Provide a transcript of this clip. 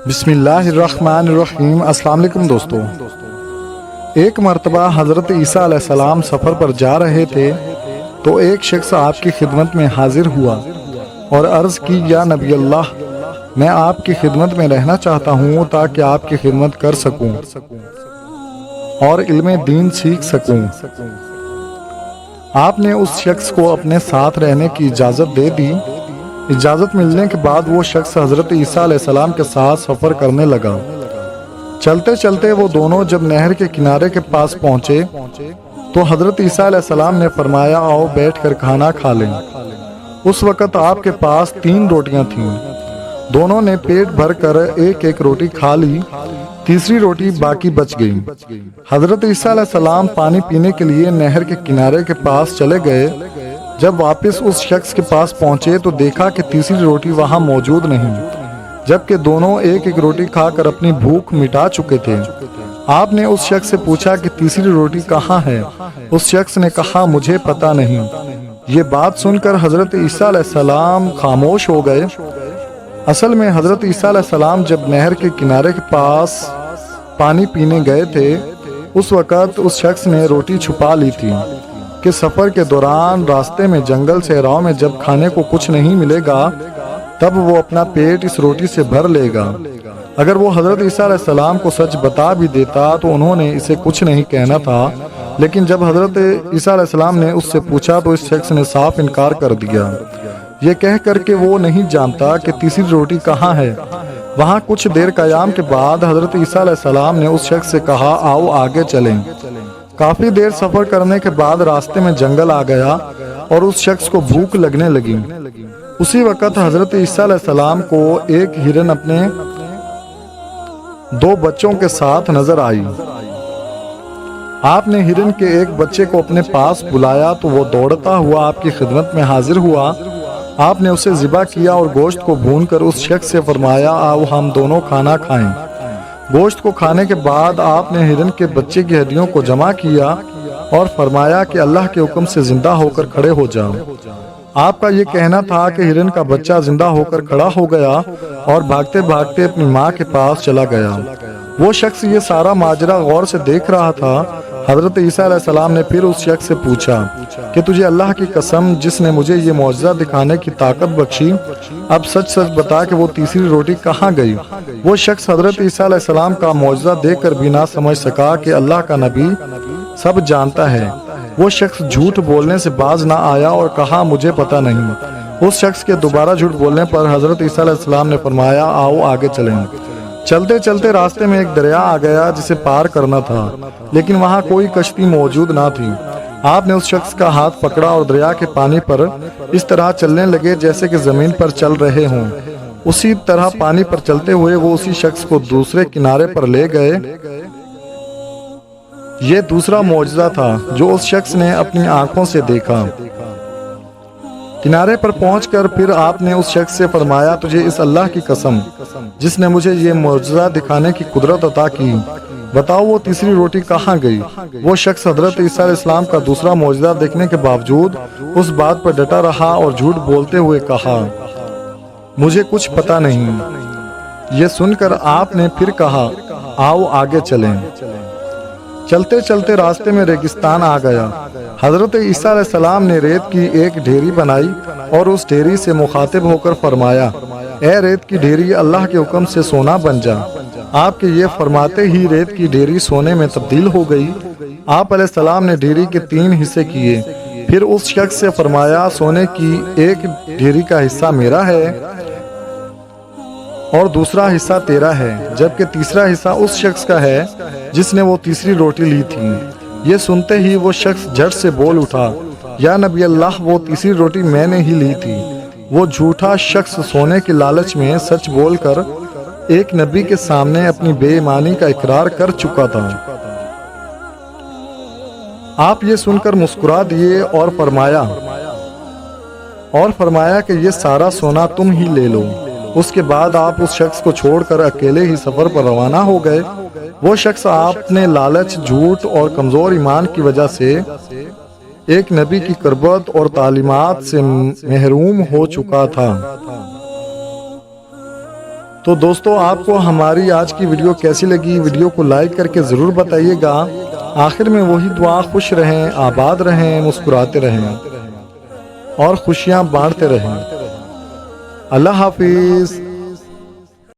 بسم اللہ الرحمن الرحیم۔ السلام علیکم دوستو۔ ایک مرتبہ حضرت عیسیٰ علیہ السلام سفر پر جا رہے تھے تو ایک شخص آپ کی خدمت میں حاضر ہوا اور عرض کی، یا نبی اللہ، میں آپ کی خدمت میں رہنا چاہتا ہوں تاکہ آپ کی خدمت کر سکوں اور علم دین سیکھ سکوں۔ آپ نے اس شخص کو اپنے ساتھ رہنے کی اجازت دے دی۔ اجازت ملنے کے بعد وہ شخص حضرت عیسیٰ علیہ السلام کے ساتھ سفر کرنے لگا۔ چلتے چلتے وہ دونوں جب نہر کے کنارے کے پاس پہنچے تو حضرت عیسیٰ علیہ السلام نے فرمایا، آؤ بیٹھ کر کھانا کھا لیں۔ اس وقت آپ کے پاس 3 روٹیاں تھیں۔ دونوں نے پیٹ بھر کر ایک ایک روٹی کھا لی، تیسری روٹی باقی بچ گئی۔ حضرت عیسیٰ علیہ السلام پانی پینے کے لیے نہر کے کنارے کے پاس چلے گئے۔ جب واپس اس شخص کے پاس پہنچے تو دیکھا کہ تیسری روٹی وہاں موجود نہیں، جبکہ دونوں ایک ایک روٹی کھا کر اپنی بھوک مٹا چکے تھے۔ آپ نے اس شخص سے پوچھا کہ تیسری روٹی کہاں ہے؟ اس شخص نے کہا، مجھے پتہ نہیں۔ یہ بات سن کر حضرت عیسیٰ علیہ السلام خاموش ہو گئے۔ اصل میں حضرت عیسیٰ علیہ السلام جب نہر کے کنارے کے پاس پانی پینے گئے تھے، اس وقت اس شخص نے روٹی چھپا لی تھی کہ سفر کے دوران راستے میں جنگل صحراؤں میں جب کھانے کو کچھ نہیں ملے گا تب وہ اپنا پیٹ اس روٹی سے بھر لے گا۔ اگر وہ حضرت عیسیٰ علیہ السلام کو سچ بتا بھی دیتا تو انہوں نے اسے کچھ نہیں کہنا تھا، لیکن جب حضرت عیسیٰ علیہ السلام نے اس سے پوچھا تو اس شخص نے صاف انکار کر دیا، یہ کہہ کر کہ وہ نہیں جانتا کہ تیسری روٹی کہاں ہے۔ وہاں کچھ دیر قیام کے بعد حضرت عیسیٰ علیہ السلام نے اس شخص سے کہا، آؤ آگے چلیں۔ کافی دیر سفر کرنے کے بعد راستے میں جنگل آ گیا اور اس شخص کو بھوک لگنے لگی۔ اسی وقت حضرت عیسیٰ علیہ السلام کو ایک ہرن اپنے 2 بچوں کے ساتھ نظر آئی۔ آپ نے ہرن کے ایک بچے کو اپنے پاس بلایا تو وہ دوڑتا ہوا آپ کی خدمت میں حاضر ہوا۔ آپ نے اسے ذبح کیا اور گوشت کو بھون کر اس شخص سے فرمایا، آؤ ہم دونوں کھانا کھائیں۔ گوشت کو کھانے کے بعد آپ نے ہرن کے بچے کی ہڈیوں کو جمع کیا اور فرمایا کہ اللہ کے حکم سے زندہ ہو کر کھڑے ہو جاؤ۔ آپ کا یہ کہنا تھا کہ ہرن کا بچہ زندہ ہو کر کھڑا ہو گیا اور بھاگتے بھاگتے اپنی ماں کے پاس چلا گیا۔ وہ شخص یہ سارا ماجرا غور سے دیکھ رہا تھا۔ حضرت عیسیٰ علیہ السلام نے پھر اس شخص سے پوچھا کہ تجھے اللہ کی قسم جس نے مجھے یہ معجزہ دکھانے کی طاقت بخشی، اب سچ سچ بتا کہ وہ تیسری روٹی کہاں گئی؟ وہ شخص حضرت عیسیٰ علیہ السلام کا معجزہ دیکھ کر بھی نہ سمجھ سکا کہ اللہ کا نبی سب جانتا ہے۔ وہ شخص جھوٹ بولنے سے باز نہ آیا اور کہا، مجھے پتہ نہیں۔ اس شخص کے دوبارہ جھوٹ بولنے پر حضرت عیسیٰ علیہ السلام نے فرمایا، آؤ آگے چلیں۔ چلتے چلتے راستے میں ایک دریا آ گیا جسے پار کرنا تھا، لیکن وہاں کوئی کشتی موجود نہ تھی۔ آپ نے اس شخص کا ہاتھ پکڑا اور دریا کے پانی پر اس طرح چلنے لگے جیسے کہ زمین پر چل رہے ہوں۔ اسی طرح پانی پر چلتے ہوئے وہ اسی شخص کو دوسرے کنارے پر لے گئے۔ یہ دوسرا معجزہ تھا جو اس شخص نے اپنی آنکھوں سے دیکھا۔ کنارے پر پہنچ کر پھر آپ نے اس شخص سے فرمایا، تجھے اس اللہ کی قسم جس نے مجھے یہ معجزہ دکھانے کی قدرت عطا کی، بتاؤ وہ تیسری روٹی کہاں گئی؟ وہ شخص حضرت عیسیٰ علیہ السلام کا دوسرا معجزہ دیکھنے کے باوجود اس بات پر ڈٹا رہا اور جھوٹ بولتے ہوئے کہا، مجھے کچھ پتہ نہیں۔ یہ سن کر آپ نے پھر کہا، آؤ آگے چلیں۔ چلتے چلتے راستے میں ریگستان آ گیا۔ حضرت عیسیٰ علیہ السلام نے ریت کی ایک ڈھیری بنائی اور اس ڈھیری سے مخاطب ہو کر فرمایا، اے ریت کی ڈھیری، اللہ کے حکم سے سونا بن جا۔ آپ کے یہ فرماتے ہی ریت کی ڈھیری سونے میں تبدیل ہو گئی۔ آپ علیہ السلام نے ڈھیری کے 3 حصے کیے، پھر اس شخص سے فرمایا، سونے کی ایک ڈھیری کا حصہ میرا ہے اور دوسرا حصہ تیرا ہے، جبکہ تیسرا حصہ اس شخص کا ہے جس نے وہ تیسری روٹی لی تھی۔ یہ سنتے ہی وہ شخص جھٹ سے بول اٹھا، یا نبی اللہ، وہ تیسری روٹی میں نے ہی لی تھی۔ وہ جھوٹا شخص سونے کے لالچ میں سچ بول کر ایک نبی کے سامنے اپنی بے ایمانی کا اقرار کر چکا تھا۔ آپ یہ سن کر مسکرا دیے اور فرمایا کہ یہ سارا سونا تم ہی لے لو۔ اس کے بعد آپ اس شخص کو چھوڑ کر اکیلے ہی سفر پر روانہ ہو گئے۔ وہ شخص آپ نے لالچ، جھوٹ اور کمزور ایمان کی وجہ سے ایک نبی کی قربت اور تعلیمات سے محروم ہو چکا تھا۔ تو دوستو آپ کو ہماری آج کی ویڈیو کیسی لگی؟ ویڈیو کو لائک کر کے ضرور بتائیے گا۔ آخر میں وہی دعا، خوش رہیں، آباد رہیں، مسکراتے رہیں اور خوشیاں بانٹتے رہیں۔ اللہ حافظ۔